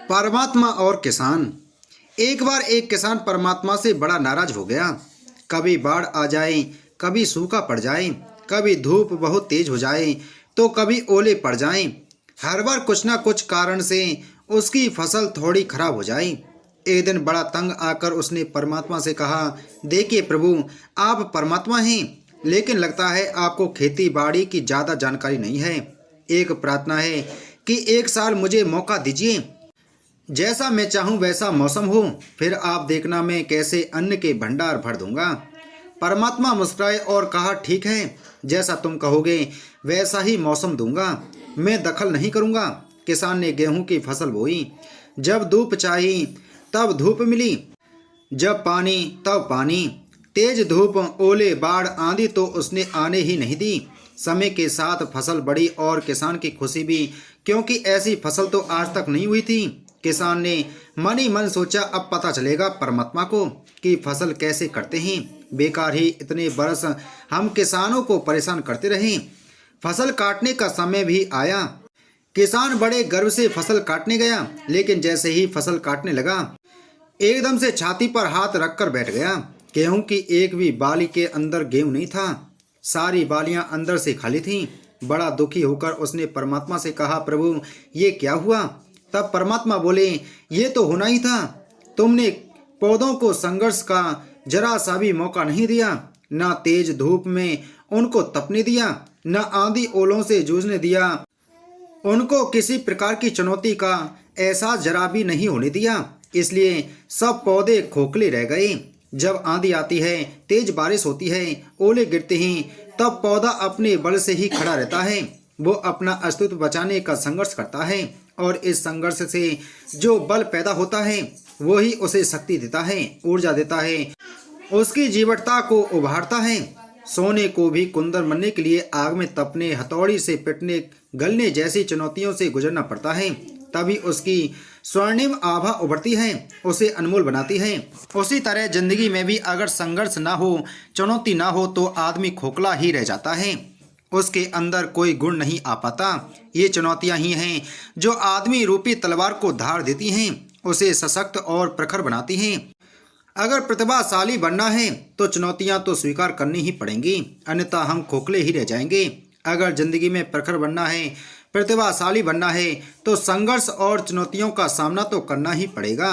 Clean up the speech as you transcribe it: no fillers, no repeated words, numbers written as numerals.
परमात्मा और किसान। एक बार एक किसान परमात्मा से बड़ा नाराज हो गया। कभी बाढ़ आ जाए, कभी सूखा पड़ जाए, कभी धूप बहुत तेज हो जाए, तो कभी ओले पड़ जाएं। हर बार कुछ ना कुछ कारण से उसकी फसल थोड़ी खराब हो जाए। एक दिन बड़ा तंग आकर उसने परमात्मा से कहा, देखिए प्रभु, आप परमात्मा हैं, लेकिन लगता है आपको खेती बाड़ी की ज़्यादा जानकारी नहीं है। एक प्रार्थना है कि एक साल मुझे मौका दीजिए, जैसा मैं चाहूँ वैसा मौसम हो, फिर आप देखना मैं कैसे अन्न के भंडार भर दूंगा। परमात्मा मुस्कुराए और कहा, ठीक है, जैसा तुम कहोगे वैसा ही मौसम दूंगा, मैं दखल नहीं करूंगा। किसान ने गेहूं की फसल बोई। जब धूप चाहिए तब धूप मिली, जब पानी तब पानी। तेज धूप, ओले, बाढ़, आंधी तो उसने आने ही नहीं दी। समय के साथ फसल बढ़ी और किसान की खुशी भी, क्योंकि ऐसी फसल तो आज तक नहीं हुई थी। किसान ने मन ही मन सोचा, अब पता चलेगा परमात्मा को कि फसल कैसे करते हैं। बेकार ही इतने बरस हम किसानों को परेशान करते रहे। फसल काटने का समय भी आया। किसान बड़े गर्व से फसल काटने गया, लेकिन जैसे ही फसल काटने लगा, एकदम से छाती पर हाथ रखकर बैठ गया। गेहूं की एक भी बाली के अंदर गेहूं नहीं था, सारी बालियां अंदर से खाली थीं। बड़ा दुखी होकर उसने परमात्मा से कहा, प्रभु ये क्या हुआ? तब परमात्मा बोले, ये तो होना ही था। तुमने पौधों को संघर्ष का जरा सा भी मौका नहीं दिया, न तेज धूप में उनको तपने दिया, न आंधी ओलों से जूझने दिया, उनको किसी प्रकार की चुनौती का एहसास जरा भी नहीं होने दिया। इसलिए सब पौधे खोखले रह गए। जब आंधी आती है, तेज बारिश होती है, ओले गिरते हैं, तब पौधा अपने बल से ही खड़ा रहता है। वो अपना अस्तित्व बचाने का संघर्ष करता है, और इस संघर्ष से जो बल पैदा होता है वो ही उसे शक्ति देता है, ऊर्जा देता है, उसकी जीवटता को उभारता है। सोने को भी कुंदन बनने के लिए आग में तपने, हथौड़ी से पिटने, गलने जैसी चुनौतियों से गुजरना पड़ता है, तभी उसकी स्वर्णिम आभा उभरती है, उसे अनमोल बनाती है। उसी तरह जिंदगी में भी अगर संघर्ष ना हो, चुनौती ना हो, तो आदमी खोखला ही रह जाता है, उसके अंदर कोई गुण नहीं आ पाता। ये चुनौतियां ही हैं जो आदमी रूपी तलवार को धार देती हैं, उसे सशक्त और प्रखर बनाती हैं। अगर प्रतिभाशाली बनना है तो चुनौतियां तो स्वीकार करनी ही पड़ेंगी, अन्यथा हम खोखले ही रह जाएंगे। अगर जिंदगी में प्रखर बनना है, प्रतिभाशाली बनना है, तो संघर्ष और चुनौतियों का सामना तो करना ही पड़ेगा।